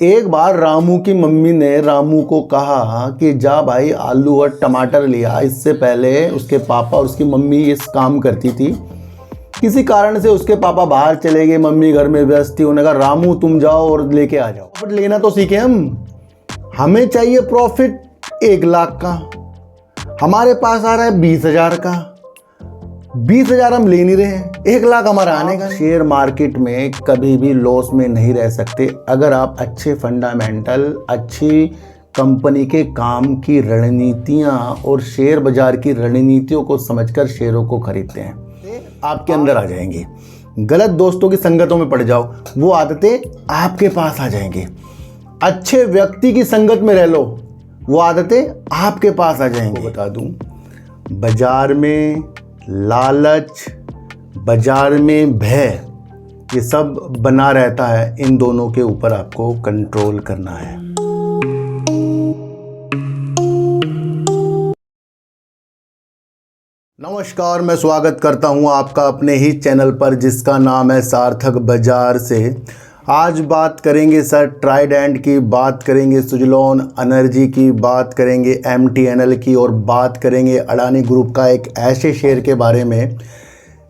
एक बार रामू की मम्मी ने रामू को कहा कि जा भाई आलू और टमाटर लिया। इससे पहले उसके पापा और उसकी मम्मी इस काम करती थी। किसी कारण से उसके पापा बाहर चले गए, मम्मी घर में व्यस्त थी। उन्होंने कहा रामू तुम जाओ और लेके आ जाओ। प्रॉफिट लेना तो सीखे हमें चाहिए प्रॉफिट 1 लाख का, हमारे पास आ रहा है 20,000 का। 20,000 हम ले नहीं रहे हैं, 1 लाख हमारा आने का। शेयर मार्केट में कभी भी लॉस में नहीं रह सकते अगर आप अच्छे फंडामेंटल, अच्छी कंपनी के काम की रणनीतियां और शेयर बाजार की रणनीतियों को समझकर शेयरों को खरीदते हैं, आपके अंदर आ जाएंगी। गलत दोस्तों की संगतों में पड़ जाओ, वो आदतें आपके पास आ जाएंगी। अच्छे व्यक्ति की संगत में रह लो, वो आदतें आपके पास आ जाएंगी। बता दूं, बाजार में लालच, बाजार में भय, ये सब बना रहता है। इन दोनों के ऊपर आपको कंट्रोल करना है। नमस्कार, मैं स्वागत करता हूं आपका अपने ही चैनल पर जिसका नाम है सार्थक बाजार से। आज बात करेंगे सर ट्राइडेंट की, बात करेंगे सुज़लोन एनर्जी की, बात करेंगे MTNL की और बात करेंगे अडानी ग्रुप का एक ऐसे शेयर के बारे में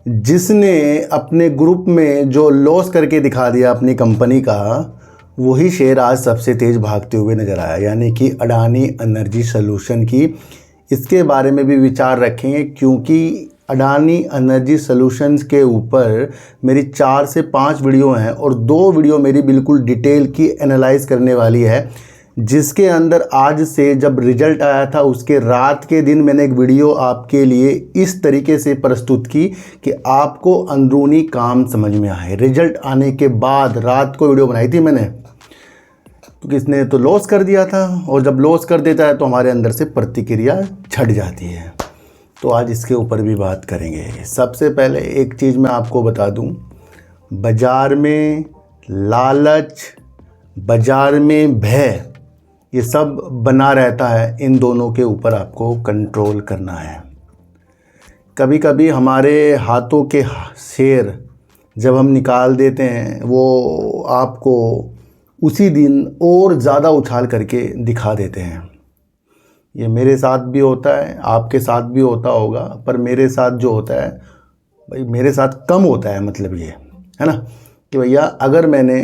जिसने अपने ग्रुप में जो लॉस करके दिखा दिया अपनी कंपनी का, वही शेयर आज सबसे तेज़ भागते हुए नज़र आया, यानी कि अडानी एनर्जी सॉल्यूशन की। इसके बारे में भी विचार रखेंगे क्योंकि अडानी एनर्जी सॉल्यूशंस के ऊपर मेरी 4 से 5 वीडियो हैं और 2 वीडियो मेरी बिल्कुल डिटेल की एनालाइज करने वाली है, जिसके अंदर आज से जब रिजल्ट आया था उसके रात के दिन मैंने एक वीडियो आपके लिए इस तरीके से प्रस्तुत की कि आपको अंदरूनी काम समझ में आए। रिजल्ट आने के बाद रात को वीडियो बनाई थी मैंने, क्योंकि इसने तो लॉस कर दिया था और जब लॉस कर देता है तो हमारे अंदर से प्रतिक्रिया छट जाती है। तो आज इसके ऊपर भी बात करेंगे। सबसे पहले एक चीज़ मैं आपको बता दूं, बाजार में लालच, बाजार में भय, ये सब बना रहता है। इन दोनों के ऊपर आपको कंट्रोल करना है। कभी कभी हमारे हाथों के शेयर जब हम निकाल देते हैं, वो आपको उसी दिन और ज़्यादा उछाल करके दिखा देते हैं। ये मेरे साथ भी होता है, आपके साथ भी होता होगा, पर मेरे साथ जो होता है भाई मेरे साथ कम होता है। मतलब ये है ना कि भैया अगर मैंने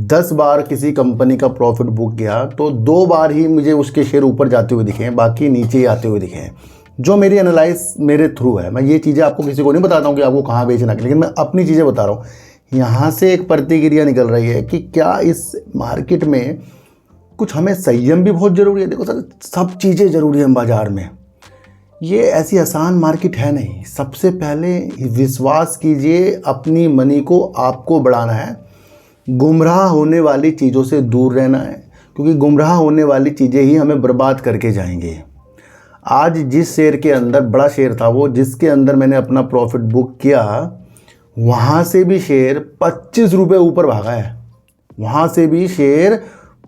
10 बार किसी कंपनी का प्रॉफिट बुक किया तो 2 बार ही मुझे उसके शेयर ऊपर जाते हुए दिखे हैं, बाकी नीचे ही आते हुए दिखे हैं। जो मेरी एनालाइज मेरे थ्रू है, मैं ये चीज़ें आपको किसी को नहीं बताता हूँ कि आपको कहाँ बेचना है, लेकिन मैं अपनी चीज़ें बता रहा हूँ। यहाँ से एक प्रतिक्रिया निकल रही है कि क्या इस मार्केट में कुछ हमें संयम भी बहुत ज़रूरी है। देखो सर, सब चीज़ें ज़रूरी हैं बाज़ार में, ये ऐसी आसान मार्केट है नहीं। सबसे पहले विश्वास कीजिए, अपनी मनी को आपको बढ़ाना है, गुमराह होने वाली चीज़ों से दूर रहना है, क्योंकि गुमराह होने वाली चीज़ें ही हमें बर्बाद करके जाएंगे। आज जिस शेयर के अंदर, बड़ा शेयर था वो, जिसके अंदर मैंने अपना प्रॉफिट बुक किया, वहाँ से भी शेयर 25 रुपये ऊपर भागा है। वहाँ से भी शेयर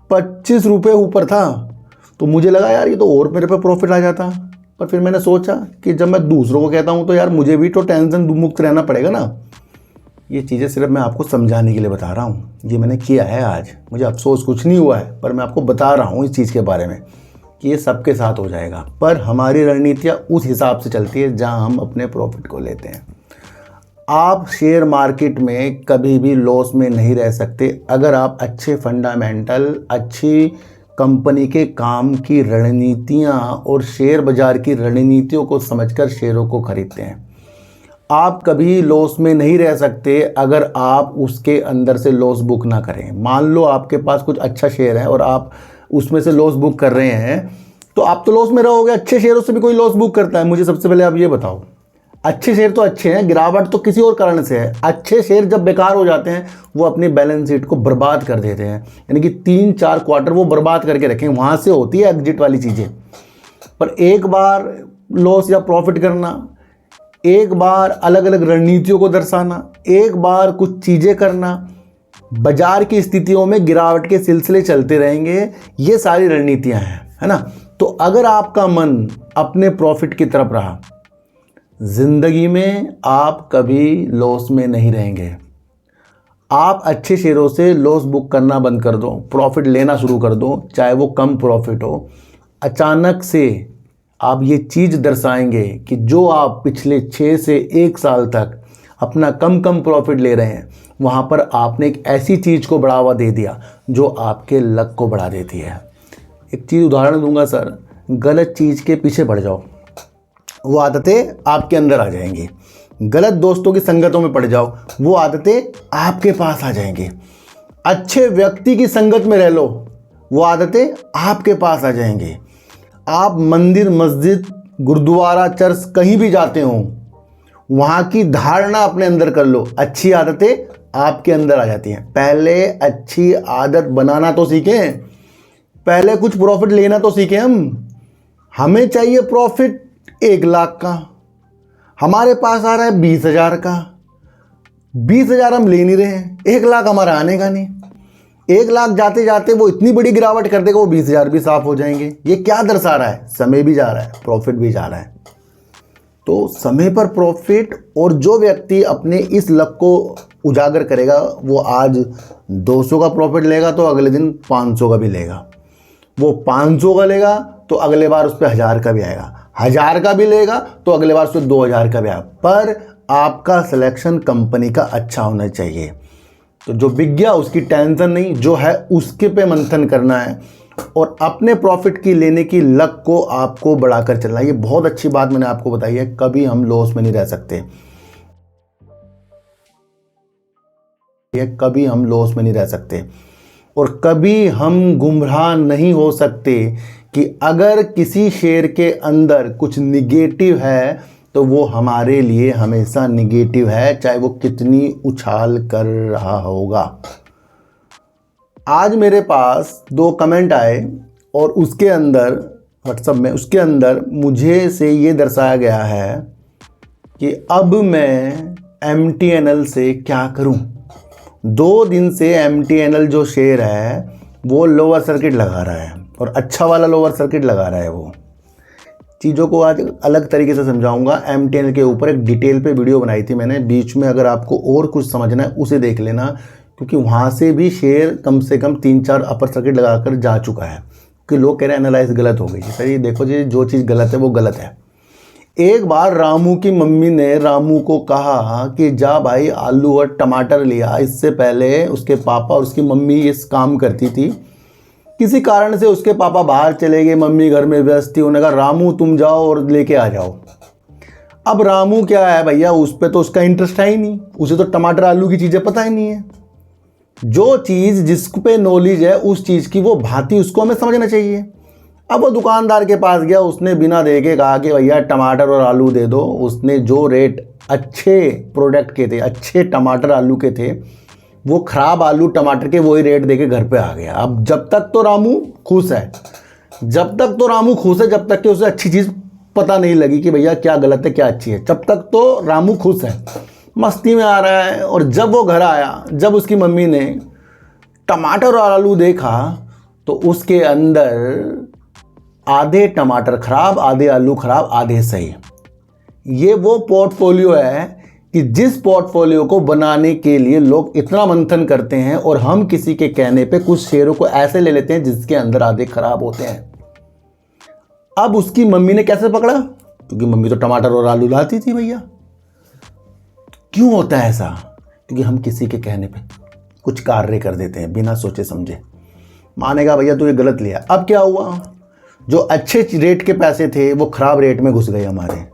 25 रुपये ऊपर था। तो मुझे लगा यार ये तो और मेरे पे प्रॉफिट आ जाता, पर फिर मैंने सोचा कि जब मैं दूसरों को कहता हूँ तो यार मुझे भी तो टेंशन मुक्त रहना पड़ेगा ना। ये चीज़ें सिर्फ मैं आपको समझाने के लिए बता रहा हूँ। ये मैंने किया है आज, मुझे अफसोस कुछ नहीं हुआ है, पर मैं आपको बता रहा हूँ इस चीज़ के बारे में कि ये सबके साथ हो जाएगा। पर हमारी रणनीतियाँ उस हिसाब से चलती है जहाँ हम अपने प्रॉफिट को लेते हैं। आप शेयर मार्केट में कभी भी लॉस में नहीं रह सकते अगर आप अच्छे फंडामेंटल, अच्छी कंपनी के काम की रणनीतियां और शेयर बाजार की रणनीतियों को समझकर शेयरों को खरीदते हैं। आप कभी लॉस में नहीं रह सकते अगर आप उसके अंदर से लॉस बुक ना करें। मान लो आपके पास कुछ अच्छा शेयर है और आप उसमें से लॉस बुक कर रहे हैं, तो आप तो लॉस में रहोगे। अच्छे शेयरों से भी कोई लॉस बुक करता है? मुझे सबसे पहले आप ये बताओ। अच्छे शेयर तो अच्छे हैं, गिरावट तो किसी और कारण से है। अच्छे शेयर जब बेकार हो जाते हैं वो अपनी बैलेंस शीट को बर्बाद कर देते हैं, यानी कि 3-4 क्वार्टर वो बर्बाद करके रखें। वहाँ से होती है एग्जिट वाली चीज़ें। पर एक बार लॉस या प्रॉफिट करना, एक बार अलग अलग रणनीतियों को दर्शाना, एक बार कुछ चीज़ें करना, बाजार की स्थितियों में गिरावट के सिलसिले चलते रहेंगे, ये सारी रणनीतियाँ हैं, है ना। तो अगर आपका मन अपने प्रॉफिट की तरफ रहा, ज़िंदगी में आप कभी लॉस में नहीं रहेंगे। आप अच्छे शेयरों से लॉस बुक करना बंद कर दो, प्रॉफिट लेना शुरू कर दो, चाहे वो कम प्रॉफिट हो। अचानक से आप ये चीज़ दर्शाएंगे कि जो आप पिछले 6 से 1 साल तक अपना कम प्रॉफिट ले रहे हैं, वहाँ पर आपने एक ऐसी चीज़ को बढ़ावा दे दिया जो आपके लक को बढ़ा देती है। एक चीज़ उदाहरण दूंगा सर, गलत चीज़ के पीछे बढ़ जाओ, वो आदतें आपके अंदर आ जाएंगी। गलत दोस्तों की संगतों में पड़ जाओ, वो आदतें आपके पास आ जाएंगी। अच्छे व्यक्ति की संगत में रह लो, वो आदतें आपके पास आ जाएंगी। आप मंदिर, मस्जिद, गुरुद्वारा, चर्च कहीं भी जाते हो, वहाँ की धारणा अपने अंदर कर लो, अच्छी आदतें आपके अंदर आ जाती हैं। पहले अच्छी आदत बनाना तो सीखें, पहले कुछ प्रॉफिट लेना तो सीखें। हमें चाहिए प्रॉफिट 1 लाख का, हमारे पास आ रहा है 20,000 का। 20,000 हम ले नहीं रहे हैं, 1 लाख हमारा आने का नहीं। 1 लाख जाते जाते वो इतनी बड़ी गिरावट कर देगा, वो 20,000 भी साफ हो जाएंगे। ये क्या दर्शा रहा है? समय भी जा रहा है, प्रॉफिट भी जा रहा है। तो समय पर प्रॉफिट, और जो व्यक्ति अपने इस लक को उजागर करेगा, वो आज 200 का प्रॉफिट लेगा तो अगले दिन 500 का भी लेगा। वो 500 का लेगा तो अगले बार उस पर 1000 का भी आएगा, 1000 का भी लेगा तो अगले बार उस पर 2000 का भी आएगा। पर आपका सिलेक्शन कंपनी का अच्छा होना चाहिए। तो जो बिक गया उसकी टेंशन नहीं, जो है उसके पे मंथन करना है और अपने प्रॉफिट की लेने की लक को आपको बढ़ाकर चलना है। ये बहुत अच्छी बात मैंने आपको बताई है। कभी हम लॉस में नहीं रह सकते, कभी हम लॉस में नहीं रह सकते, और कभी हम गुमराह नहीं हो सकते कि अगर किसी शेयर के अंदर कुछ निगेटिव है तो वो हमारे लिए हमेशा निगेटिव है, चाहे वो कितनी उछाल कर रहा होगा। आज मेरे पास 2 कमेंट आए और उसके अंदर व्हाट्सएप में, उसके अंदर मुझे से ये दर्शाया गया है कि अब मैं MTNL से क्या करूं। 2 दिन से MTNL जो शेयर है वो लोअर सर्किट लगा रहा है, और अच्छा वाला लोअर सर्किट लगा रहा है। वो चीज़ों को आज अलग तरीके से समझाऊंगा। MTNL के ऊपर एक डिटेल पे वीडियो बनाई थी मैंने, बीच में अगर आपको और कुछ समझना है उसे देख लेना, क्योंकि वहाँ से भी शेयर कम से कम 3-4 अपर सर्किट लगाकर जा चुका है। क्योंकि लोग कह रहे हैं एनालाइज गलत हो गई। सर ये देखो जी, जो चीज़ गलत है वो गलत है। एक बार रामू की मम्मी ने रामू को कहा कि जा भाई आलू और टमाटर लिया। इससे पहले उसके पापा और उसकी मम्मी इस काम करती थी। किसी कारण से उसके पापा बाहर चले गए, मम्मी घर में व्यस्त थी। उन्होंने कहा रामू तुम जाओ और लेके आ जाओ। अब रामू क्या है भैया, उस पर तो उसका इंटरेस्ट है ही नहीं, उसे तो टमाटर आलू की चीज़ें पता ही नहीं है। जो चीज़ जिस पे नॉलेज है उस चीज़ की वो भांति उसको हमें समझना चाहिए। अब वो दुकानदार के पास गया, उसने बिना देखे कहा कि भैया टमाटर और आलू दे दो। उसने जो रेट अच्छे प्रोडक्ट के थे, अच्छे टमाटर आलू के थे, वो ख़राब आलू टमाटर के वही रेट देके घर पे आ गया। अब जब तक तो रामू खुश है, जब तक कि उसे अच्छी चीज़ पता नहीं लगी कि भैया क्या गलत है क्या अच्छी है, जब तक तो रामू खुश है, मस्ती में आ रहा है। और जब वो घर आया, जब उसकी मम्मी ने टमाटर और आलू देखा तो उसके अंदर आधे टमाटर खराब, आधे आलू खराब, आधे सही। ये वो पोर्टफोलियो है कि जिस पोर्टफोलियो को बनाने के लिए लोग इतना मंथन करते हैं, और हम किसी के कहने पे कुछ शेयरों को ऐसे ले लेते हैं जिसके अंदर आधे खराब होते हैं। अब उसकी मम्मी ने कैसे पकड़ा? क्योंकि मम्मी तो टमाटर और आलू लाती थी भैया। क्यों होता है ऐसा? क्योंकि हम किसी के कहने पे कुछ कार्य कर देते हैं बिना सोचे समझे। मानेगा भैया तू ये गलत लिया। अब क्या हुआ, जो अच्छे रेट के पैसे थे वो खराब रेट में घुस गए हमारे।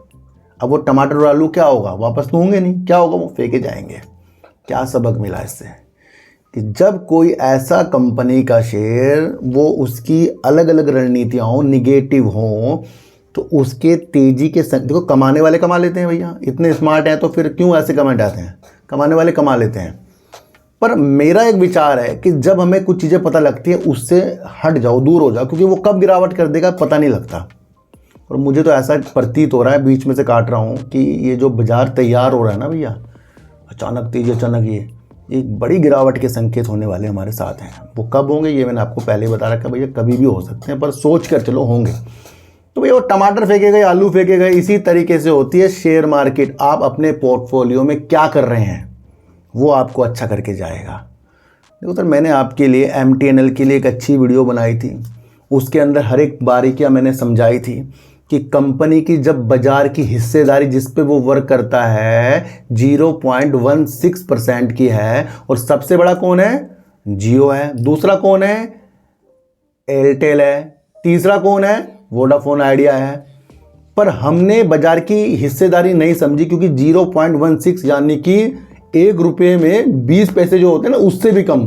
अब वो टमाटर और आलू क्या होगा, वापस तो होंगे नहीं, क्या होगा, वो फेंके जाएंगे। क्या सबक मिला इससे? कि जब कोई ऐसा कंपनी का शेयर, वो उसकी अलग अलग रणनीतियाँ हो, निगेटिव हो, तो उसके तेजी के देखो, कमाने वाले कमा लेते हैं भैया, इतने स्मार्ट हैं तो फिर क्यों ऐसे कमेंट आते हैं? कमाने वाले कमा लेते हैं। पर मेरा एक विचार है कि जब हमें कुछ चीज़ें पता लगती है उससे हट जाओ, दूर हो जाओ, क्योंकि वो कब गिरावट कर देगा पता नहीं लगता। और मुझे तो ऐसा प्रतीत हो रहा है, बीच में से काट रहा हूँ, कि ये जो बाजार तैयार हो रहा है ना भैया, अचानक तेज, अचानक ये एक बड़ी गिरावट के संकेत होने वाले हमारे साथ हैं। वो कब होंगे ये मैंने आपको पहले बता रखा भैया, कभी भी हो सकते हैं, पर सोच कर चलो होंगे। तो भैया वो टमाटर फेंके गए, आलू फेंके गए, इसी तरीके से होती है शेयर मार्केट। आप अपने पोर्टफोलियो में क्या कर रहे हैं वो आपको अच्छा करके जाएगा। देखो सर, मैंने आपके लिए MTNL के लिए एक अच्छी वीडियो बनाई थी, उसके अंदर हर एक बारीकियाँ मैंने समझाई थी कि कंपनी की जब बाज़ार की हिस्सेदारी जिस पे वो वर्क करता है 0.16% की है, और सबसे बड़ा कौन है? जियो है। दूसरा कौन है? एयरटेल है। तीसरा कौन है? वोडाफोन आइडिया है। पर हमने बाजार की हिस्सेदारी नहीं समझी, क्योंकि 0.16 यानी कि 1 रुपये में 20 पैसे जो होते हैं ना, उससे भी कम,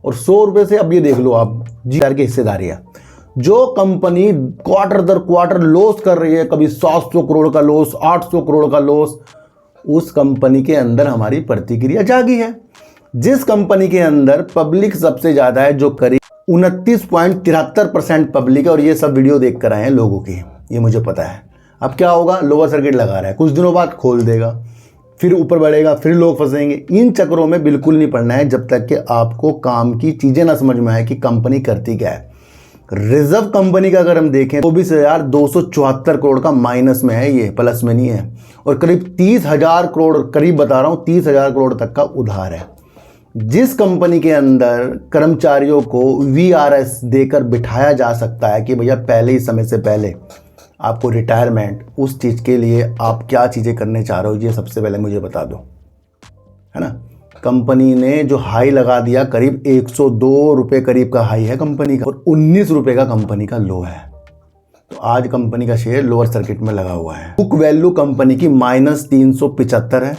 और 100 रुपये से, अब ये देख लो आप, बाजार की हिस्सेदारी है। जो कंपनी क्वार्टर दर क्वार्टर लॉस कर रही है, कभी 700 करोड़ का लॉस, 800 करोड़ का लॉस, उस कंपनी के अंदर हमारी प्रतिक्रिया जागी है। जिस कंपनी के अंदर पब्लिक सबसे ज़्यादा है, जो करीब 29.73% पब्लिक है, और ये सब वीडियो देख कर आए हैं लोगों की, ये मुझे पता है। अब क्या होगा? लोअर सर्किट लगा रहा है, कुछ दिनों बाद खोल देगा, फिर ऊपर बढ़ेगा, फिर लोग फंसेंगे। इन चक्करों में बिल्कुल नहीं पड़ना है जब तक कि आपको काम की चीज़ें ना समझ में आए कि कंपनी करती क्या है। रिजर्व कंपनी का अगर हम देखें तो 24,274 करोड़ का माइनस में है, ये प्लस में नहीं है, और करीब 30,000 करोड़, करीब बता रहा हूँ 30,000 करोड़ तक का उधार है। जिस कंपनी के अंदर कर्मचारियों को VRS देकर बिठाया जा सकता है कि भैया पहले ही समय से पहले आपको रिटायरमेंट, उस चीज़ के लिए आप क्या चीज़ें करने चाह रहे हो, ये सबसे पहले मुझे बता दो, है ना। कंपनी ने जो हाई लगा दिया, करीब 102 रुपये करीब का हाई है कंपनी का, और 19 रुपये का कंपनी का लो है। तो आज कंपनी का शेयर लोअर सर्किट में लगा हुआ है। बुक वैल्यू कंपनी की -375 है।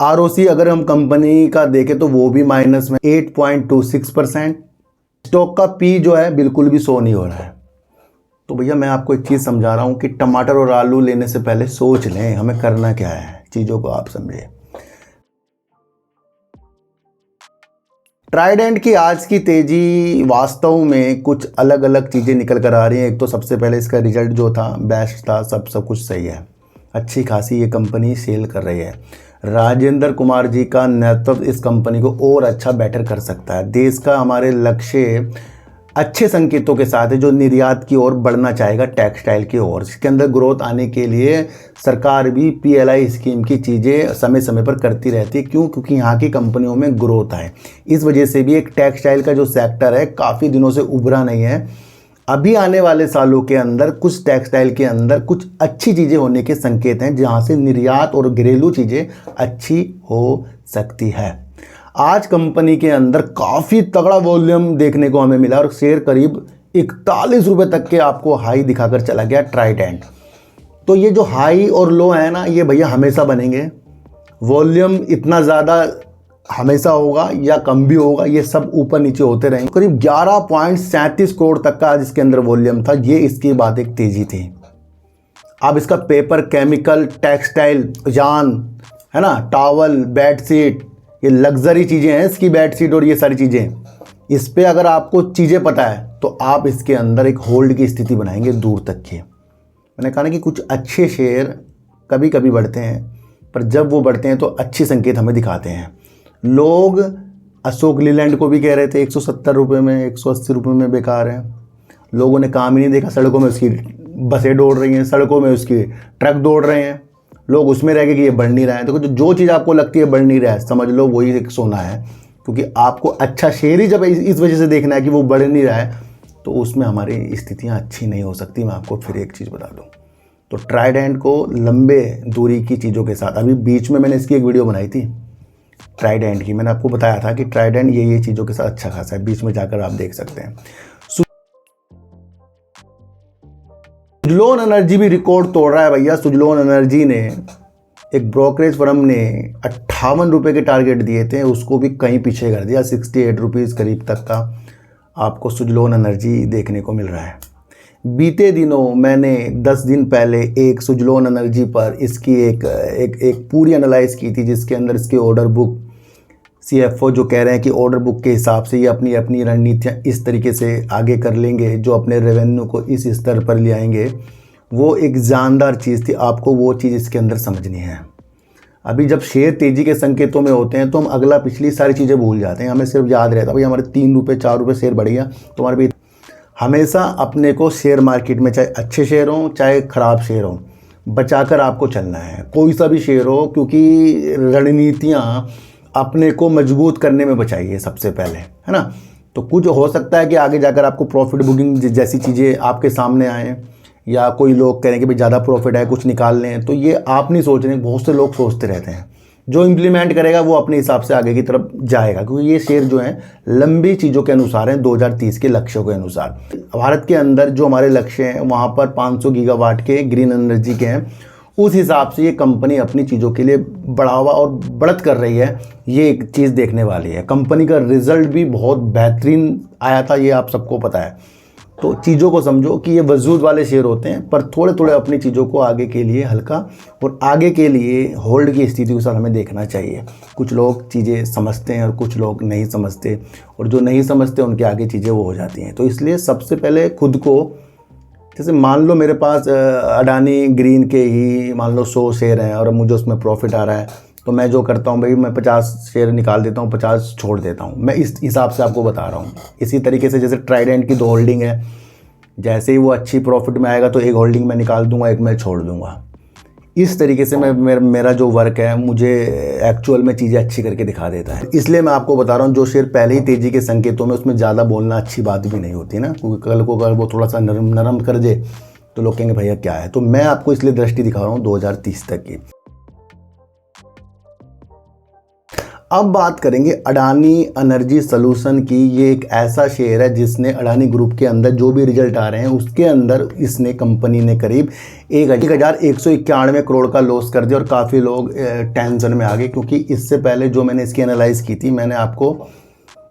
ROC अगर हम कंपनी का देखें तो वो भी माइनस में 8.26%। स्टॉक का P जो है बिल्कुल भी शो नहीं हो रहा है। तो भैया मैं आपको एक चीज़ समझा रहा हूँ कि टमाटर और आलू लेने से पहले सोच लें हमें करना क्या है, चीज़ों को आप समझे। ट्राइडेंट की आज की तेज़ी वास्तव में कुछ अलग अलग चीज़ें निकल कर आ रही हैं। एक तो सबसे पहले इसका रिजल्ट जो था बेस्ट था, सब कुछ सही है, अच्छी खासी ये कंपनी सेल कर रही है। राजेंद्र कुमार जी का नेतृत्व इस कंपनी को और अच्छा बेटर कर सकता है। देश का हमारे लक्ष्य अच्छे संकेतों के साथ है, जो निर्यात की ओर बढ़ना चाहेगा, टेक्सटाइल की ओर। इसके अंदर ग्रोथ आने के लिए सरकार भी PLI स्कीम की चीज़ें समय समय पर करती रहती है। क्यों? क्योंकि यहाँ की कंपनियों में ग्रोथ आए। इस वजह से भी एक टेक्सटाइल का जो सेक्टर है काफ़ी दिनों से उभरा नहीं है। अभी आने वाले सालों के अंदर कुछ टेक्सटाइल के अंदर कुछ अच्छी चीज़ें होने के संकेत हैं, जहाँ से निर्यात और घरेलू चीज़ें अच्छी हो सकती है। आज कंपनी के अंदर काफ़ी तगड़ा वॉल्यूम देखने को हमें मिला, और शेयर करीब 41 रुपये तक के आपको हाई दिखाकर चला गया ट्राइडेंट। तो ये जो हाई और लो है ना, ये भैया हमेशा बनेंगे। वॉल्यूम इतना ज़्यादा हमेशा होगा या कम भी होगा, ये सब ऊपर नीचे होते रहेंगे। करीब 11.37 करोड़ तक का आज इसके अंदर वॉल्यूम था, ये इसकी बात एक तेज़ी थी। अब इसका पेपर, केमिकल, टेक्सटाइल, यान, है ना, टावल, बेडशीट, ये लग्जरी चीज़ें हैं इसकी बेडशीट और ये सारी चीज़ें। इस पे अगर आपको चीज़ें पता है तो आप इसके अंदर एक होल्ड की स्थिति बनाएंगे दूर तक की। मैंने कहा ना कि कुछ अच्छे शेयर कभी कभी बढ़ते हैं, पर जब वो बढ़ते हैं तो अच्छे संकेत हमें दिखाते हैं। लोग अशोक लीलैंड को भी कह रहे थे 170 रुपये में, 180 रुपये में बेकार है। लोगों ने काम ही नहीं देखा, सड़कों में उसकी बसें दौड़ रही हैं, सड़कों में उसकी ट्रक दौड़ रहे हैं, लोग उसमें रह गए कि ये बढ़ नहीं रहा है। तो जो चीज़ आपको लगती है बढ़ नहीं रहा है, समझ लो वही एक सोना है। क्योंकि आपको अच्छा शेयर ही जब इस वजह से देखना है कि वो बढ़ नहीं रहा है, तो उसमें हमारी स्थितियाँ अच्छी नहीं हो सकती। मैं आपको फिर एक चीज़ बता दूँ, तो ट्राइडेंट को लंबे दूरी की चीज़ों के साथ, अभी बीच में मैंने इसकी एक वीडियो बनाई थी ट्राइडेंट की, मैंने आपको बताया था कि ट्राइडेंट ये चीज़ों के साथ अच्छा खासा है, बीच में जाकर आप देख सकते हैं। सुजलोन एनर्जी भी रिकॉर्ड तोड़ रहा है भैया। सुजलोन एनर्जी ने, एक ब्रोकरेज फर्म ने 58 रुपये के टारगेट दिए थे, उसको भी कहीं पीछे कर दिया। 68 रुपीज़ करीब तक का आपको सुजलोन एनर्जी देखने को मिल रहा है। बीते दिनों मैंने 10 दिन पहले एक सुजलोन एनर्जी पर इसकी एक पूरी एनालाइज की थी, जिसके अंदर इसके ऑर्डर बुक, CFO जो कह रहे हैं कि ऑर्डर बुक के हिसाब से ये अपनी अपनी रणनीतियाँ इस तरीके से आगे कर लेंगे, जो अपने रेवेन्यू को इस स्तर पर ले आएंगे। वो एक जानदार चीज़ थी, आपको वो चीज़ इसके अंदर समझनी है। अभी जब शेयर तेज़ी के संकेतों में होते हैं तो हम अगला पिछली सारी चीज़ें भूल जाते हैं। हमें सिर्फ याद रहता है भाई हमारे 3 रुपये 4 रुपये शेयर बढ़ गया, तो हमारे भी हमेशा अपने को शेयर मार्केट में चाहे अच्छे शेयर हों चाहे ख़राब शेयर हों, बचाकर आपको चलना है, कोई सा भी शेयर हो, क्योंकि रणनीतियाँ अपने को मजबूत करने में बचाइए सबसे पहले, है ना। तो कुछ हो सकता है कि आगे जाकर आपको प्रॉफिट बुकिंग जैसी चीज़ें आपके सामने आएँ, या कोई लोग कह रहे हैं कि भाई ज़्यादा प्रॉफिट है कुछ निकाल लें, तो ये आप नहीं सोच रहे, बहुत से लोग सोचते रहते हैं। जो इम्प्लीमेंट करेगा वो अपने हिसाब से आगे की तरफ जाएगा, क्योंकि ये शेयर जो हैं लंबी चीज़ों के अनुसार हैं, 2030 के लक्ष्यों के अनुसार। भारत के अंदर जो हमारे लक्ष्य हैं वहाँ पर 500 गीगावाट के ग्रीन एनर्जी के हैं, उस हिसाब से ये कंपनी अपनी चीज़ों के लिए बढ़ावा और बढ़त कर रही है। ये एक चीज़ देखने वाली है। कंपनी का रिजल्ट भी बहुत बेहतरीन आया था, ये आप सबको पता है। तो चीज़ों को समझो कि ये वजूद वाले शेयर होते हैं, पर थोड़े थोड़े अपनी चीज़ों को आगे के लिए हल्का और आगे के लिए होल्ड की स्थिति के साथ हमें देखना चाहिए। कुछ लोग चीज़ें समझते हैं और कुछ लोग नहीं समझते, और जो नहीं समझते उनके आगे चीज़ें वो हो जाती हैं। तो इसलिए सबसे पहले खुद को, जैसे मान लो मेरे पास अडानी ग्रीन के ही मान लो 100 शेयर हैं और मुझे उसमें प्रॉफिट आ रहा है, तो मैं जो करता हूँ भाई, मैं 50 शेयर निकाल देता हूँ, 50 छोड़ देता हूँ। मैं इस हिसाब से आपको बता रहा हूँ। इसी तरीके से जैसे ट्राइडेंट की 2 होल्डिंग है, जैसे ही वो अच्छी प्रॉफिट में आएगा तो एक होल्डिंग मैं निकाल दूंगा, एक मैं छोड़ दूंगा। इस तरीके से मेरा जो वर्क है मुझे एक्चुअल में चीज़ें अच्छी करके दिखा देता है। इसलिए मैं आपको बता रहा हूँ, जो शेयर पहले ही तेज़ी के संकेतों में, उसमें ज़्यादा बोलना अच्छी बात भी नहीं होती ना, क्योंकि कल को अगर वो थोड़ा सा नरम कर दे तो लोग कहेंगे भैया क्या है। तो मैं आपको इसलिए दृष्टि दिखा रहा हूँ 2030 तक की। अब बात करेंगे अडानी एनर्जी सॉल्यूशन की। ये एक ऐसा शेयर है जिसने अडानी ग्रुप के अंदर जो भी रिजल्ट आ रहे हैं उसके अंदर इसने कंपनी ने करीब 1191 करोड़ का लॉस कर दिया, और काफ़ी लोग टेंशन में आ गए, क्योंकि इससे पहले जो मैंने इसकी एनालाइज की थी, मैंने आपको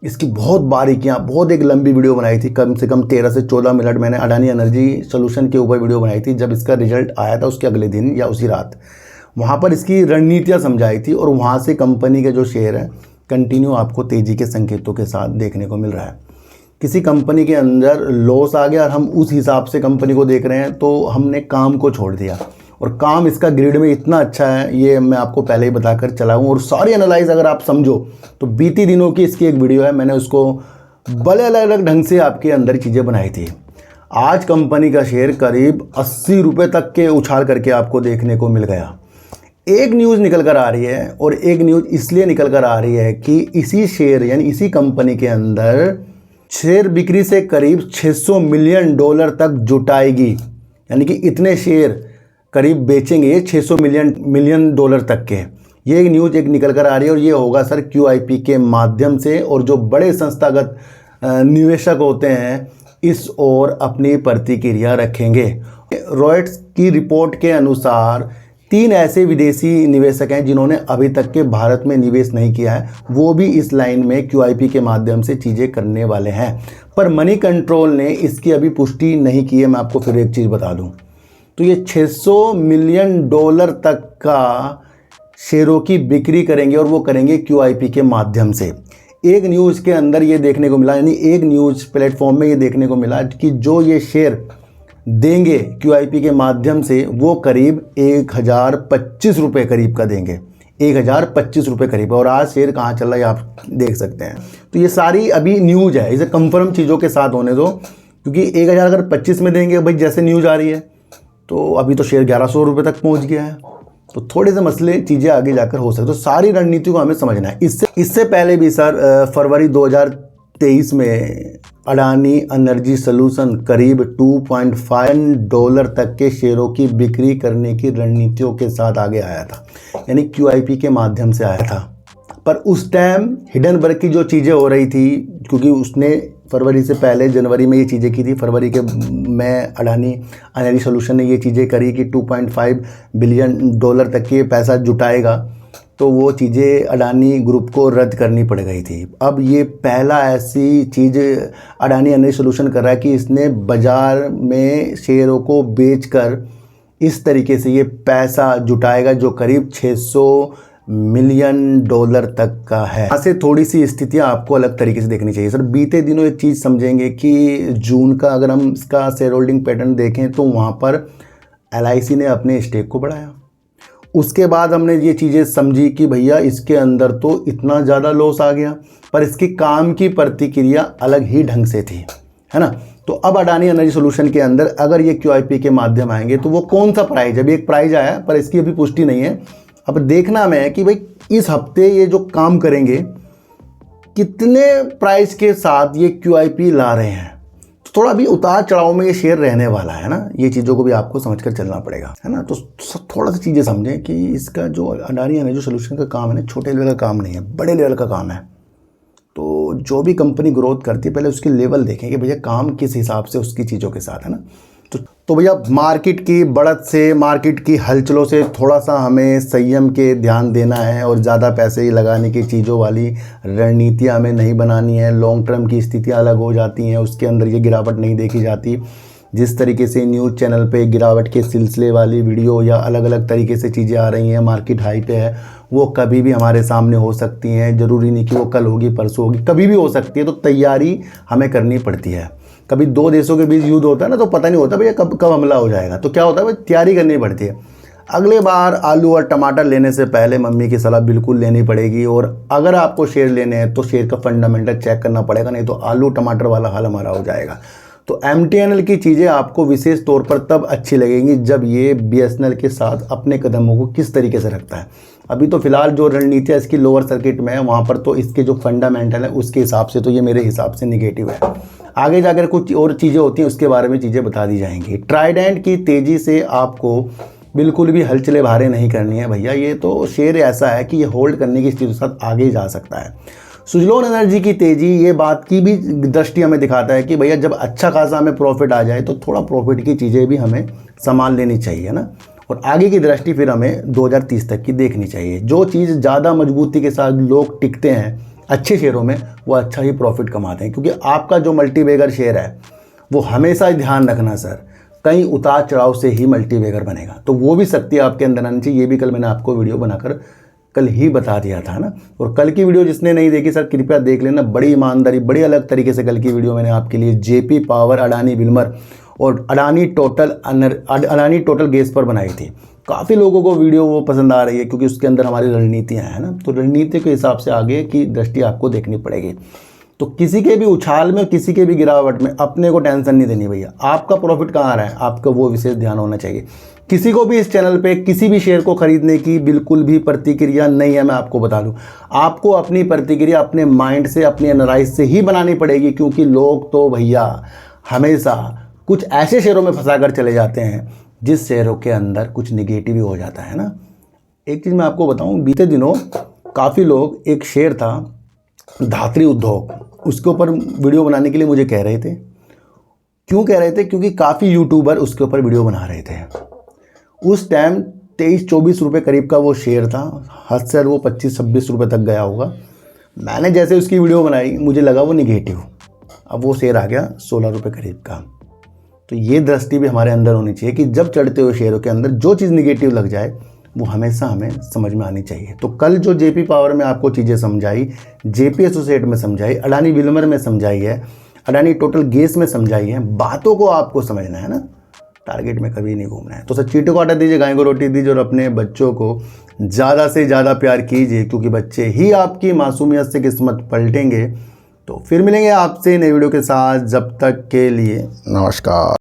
इसकी बहुत बारीकियाँ, बहुत एक लंबी वीडियो बनाई थी, कम से कम 13 से 14 मिनट मैंने अडानी एनर्जी सॉल्यूशन के ऊपर वीडियो बनाई थी। जब इसका रिजल्ट आया था उसके अगले दिन या उसी रात, वहाँ पर इसकी रणनीतियाँ समझाई थी, और वहाँ से कंपनी के जो शेयर है कंटिन्यू आपको तेज़ी के संकेतों के साथ देखने को मिल रहा है। किसी कंपनी के अंदर लॉस आ गया और हम उस हिसाब से कंपनी को देख रहे हैं, तो हमने काम को छोड़ दिया, और काम इसका ग्रिड में इतना अच्छा है, ये मैं आपको पहले ही बताकर चला हूँ। और सारी एनालाइज अगर आप समझो तो बीती दिनों की इसकी एक वीडियो है, मैंने उसको बड़े अलग अलग ढंग से आपके अंदर चीज़ें बनाई थी। आज कंपनी का शेयर करीब 80 रुपये तक के उछाल करके आपको देखने को मिल गया। एक न्यूज़ निकल कर आ रही है, और एक न्यूज़ इसलिए निकल कर आ रही है कि इसी शेयर यानी इसी कंपनी के अंदर शेयर बिक्री से करीब $600 मिलियन तक जुटाएगी, यानी कि इतने शेयर करीब बेचेंगे ये $600 मिलियन तक के। ये एक न्यूज़ एक निकल कर आ रही है, और ये होगा सर QIP के माध्यम से, और जो बड़े संस्थागत निवेशक होते हैं इस ओर अपनी प्रतिक्रिया रखेंगे। रॉयटर्स की रिपोर्ट के अनुसार 3 ऐसे विदेशी निवेशक हैं जिन्होंने अभी तक के भारत में निवेश नहीं किया है, वो भी इस लाइन में QIP के माध्यम से चीज़ें करने वाले हैं, पर मनी कंट्रोल ने इसकी अभी पुष्टि नहीं की है। मैं आपको फिर एक चीज़ बता दूं, तो ये $600 मिलियन तक का शेयरों की बिक्री करेंगे, और वो करेंगे QIP के माध्यम से। एक न्यूज़ के अंदर ये देखने को मिला, यानी एक न्यूज़ प्लेटफॉर्म में ये देखने को मिला कि जो ये शेयर देंगे QIP के माध्यम से वो करीब 1025 रुपये करीब का देंगे, 1025 रुपये करीब। और आज शेयर कहाँ चल रहा है आप देख सकते हैं। तो ये सारी अभी न्यूज़ है, इसे कंफर्म चीज़ों के साथ होने दो, क्योंकि 1025 में देंगे भाई जैसे न्यूज़ आ रही है, तो अभी तो शेयर 1100 रुपये तक पहुँच गया है। तो थोड़े से मसले चीज़ें आगे जाकर हो सकते, तो सारी रणनीति को हमें समझना है। इससे पहले भी सर फरवरी 2023 में अडानी एनर्जी सॉल्यूशन करीब $2.5 तक के शेयरों की बिक्री करने की रणनीतियों के साथ आगे आया था, यानी QIP के माध्यम से आया था। पर उस टाइम हिडनबर्ग की जो चीज़ें हो रही थी, क्योंकि उसने फरवरी से पहले जनवरी में ये चीज़ें की थी, फरवरी के में अडानी एनर्जी सॉल्यूशन ने ये चीज़ें करी कि $2.5 बिलियन तक के पैसा जुटाएगा, तो वो चीज़ें अडानी ग्रुप को रद्द करनी पड़ गई थी। अब ये पहला ऐसी चीज़ अडानी एनर्जी सॉल्यूशन कर रहा है कि इसने बाज़ार में शेयरों को बेचकर इस तरीके से ये पैसा जुटाएगा, जो करीब $600 मिलियन तक का है। यहाँ से थोड़ी सी स्थितियाँ आपको अलग तरीके से देखनी चाहिए सर। बीते दिनों एक चीज़ समझेंगे कि जून का अगर हम इसका शेयर होल्डिंग पैटर्न देखें तो वहाँ पर LIC ने अपने स्टेक को बढ़ाया। उसके बाद हमने ये चीज़ें समझी कि भैया इसके अंदर तो इतना ज़्यादा लॉस आ गया, पर इसके काम की प्रतिक्रिया अलग ही ढंग से थी, है ना। तो अब अडानी एनर्जी सोल्यूशन के अंदर अगर ये QIP के माध्यम आएंगे तो वो कौन सा प्राइज, अभी एक प्राइज आया पर इसकी अभी पुष्टि नहीं है। अब देखना में है कि भाई इस हफ्ते ये जो काम करेंगे कितने प्राइस के साथ ये QIP ला रहे हैं। तो थोड़ा अभी उतार चढ़ाव में ये शेयर रहने वाला है ना, ये चीज़ों को भी आपको समझकर चलना पड़ेगा, है ना। तो थोड़ा सा चीज़ें समझें कि इसका जो अडानी एनर्जी सोल्यूशन का काम है ना, छोटे लेवल का काम नहीं है, बड़े लेवल का काम है। तो जो भी कंपनी ग्रोथ करती है पहले उसकी लेवल देखें कि भैया काम किस हिसाब से उसकी चीज़ों के साथ है ना। तो भैया मार्केट की बढ़त से, मार्केट की हलचलों से थोड़ा सा हमें संयम के ध्यान देना है और ज़्यादा पैसे ही लगाने की चीज़ों वाली रणनीतियाँ हमें नहीं बनानी है। लॉन्ग टर्म की स्थितियाँ अलग हो जाती हैं, उसके अंदर ये गिरावट नहीं देखी जाती। जिस तरीके से न्यूज़ चैनल पे गिरावट के सिलसिले वाली वीडियो या अलग अलग तरीके से चीज़ें आ रही हैं, मार्केट हाई पे है, वो कभी भी हमारे सामने हो सकती हैं। ज़रूरी नहीं कि वो कल होगी, परसों होगी, कभी भी हो सकती है। तो तैयारी हमें करनी पड़ती है। कभी दो देशों के बीच युद्ध होता है ना, तो पता नहीं होता भैया कब कब हमला हो जाएगा। तो क्या होता है भाई, तैयारी करनी पड़ती है। अगले बार आलू और टमाटर लेने से पहले मम्मी की सलाह बिल्कुल लेनी पड़ेगी। और अगर आपको शेयर लेने हैं तो शेयर का फंडामेंटल चेक करना पड़ेगा, नहीं तो आलू टमाटर वाला हाल हमारा हो जाएगा। तो MTNL की चीज़ें आपको विशेष तौर पर तब अच्छी लगेंगी जब ये BSNL के साथ अपने कदमों को किस तरीके से रखता है। अभी तो फिलहाल जो रणनीति है इसकी लोअर सर्किट में है, वहाँ पर तो इसके जो फंडामेंटल है उसके हिसाब से तो ये मेरे हिसाब से निगेटिव है। आगे जाकर कुछ और चीज़ें होती हैं उसके बारे में चीज़ें बता दी जाएंगी। ट्राइडेंट की तेज़ी से आपको बिल्कुल भी हलचले भारे नहीं करनी है भैया। ये तो शेयर ऐसा है कि ये होल्ड करने की स्थिति के साथ आगे जा सकता है। सुजलॉन एनर्जी की तेज़ी ये बात की भी दृष्टि हमें दिखाता है कि भैया जब अच्छा खासा हमें प्रॉफिट आ जाए तो थोड़ा प्रॉफिट की चीज़ें भी हमें संभाल लेनी चाहिए ना। और आगे की दृष्टि फिर हमें 2030 तक की देखनी चाहिए। जो चीज़ ज़्यादा मजबूती के साथ लोग टिकते हैं अच्छे शेयरों में, वो अच्छा ही प्रॉफिट कमाते हैं। क्योंकि आपका जो मल्टीबैगर शेयर है वो हमेशा ध्यान रखना सर, कहीं उतार चढ़ाव से ही मल्टीबैगर बनेगा। तो वो भी शक्ति आपके अंदर आनी चाहिए। ये भी कल मैंने आपको वीडियो बनाकर कल ही बता दिया था ना। और कल की वीडियो जिसने नहीं देखी सर कृपया देख लेना। बड़ी ईमानदारी, बड़ी अलग तरीके से कल की वीडियो मैंने आपके लिए JP पावर, अडानी विल्मर और अडानी टोटल गैस पर बनाई थी। काफ़ी लोगों को वीडियो वो पसंद आ रही है क्योंकि उसके अंदर हमारी रणनीतियाँ हैं ना। तो रणनीति के हिसाब से आगे की दृष्टि आपको देखनी पड़ेगी। तो किसी के भी उछाल में, किसी के भी गिरावट में अपने को टेंशन नहीं देनी भैया। आपका प्रॉफिट कहाँ आ रहा है, आपका वो विशेष ध्यान होना चाहिए। किसी को भी इस चैनल पे किसी भी शेयर को खरीदने की बिल्कुल भी प्रतिक्रिया नहीं है। मैं आपको बता दूं, आपको अपनी प्रतिक्रिया अपने माइंड से, अपनी एनालाइज से ही बनानी पड़ेगी। क्योंकि लोग तो भैया हमेशा कुछ ऐसे शेयरों में फंसा कर चले जाते हैं जिस शेयरों के अंदर कुछ निगेटिव हो जाता है ना। एक चीज़ मैं आपको बताऊं, बीते दिनों काफ़ी लोग, एक शेयर था धात्री उद्योग, उसके ऊपर वीडियो बनाने के लिए मुझे कह रहे थे। क्यों कह रहे थे? क्योंकि काफ़ी यूट्यूबर उसके ऊपर वीडियो बना रहे थे। उस टाइम 23-24 रुपये करीब का वो शेयर था, हद से वो 25-26 रुपये तक गया होगा। मैंने जैसे उसकी वीडियो बनाई मुझे लगा वो निगेटिव, अब वो शेयर आ गया 16 रुपये करीब का। तो ये दृष्टि भी हमारे अंदर होनी चाहिए कि जब चढ़ते हुए शेयरों के अंदर जो चीज़ निगेटिव लग जाए वो हमेशा हमें समझ में आनी चाहिए। तो कल जो JP पावर में आपको चीज़ें समझाई, JP एसोसिएट में समझाई, अडानी विल्मर में समझाई है, अडानी टोटल गैस में समझाई है, बातों को आपको समझना है ना, टारगेट में कभी नहीं घूमना है। तो सर चींटों को आटा दीजिए, गाय को रोटी दीजिए और अपने बच्चों को ज़्यादा से ज़्यादा प्यार कीजिए क्योंकि बच्चे ही आपकी मासूमियत से किस्मत पलटेंगे। तो फिर मिलेंगे आपसे नई वीडियो के साथ, जब तक के लिए नमस्कार।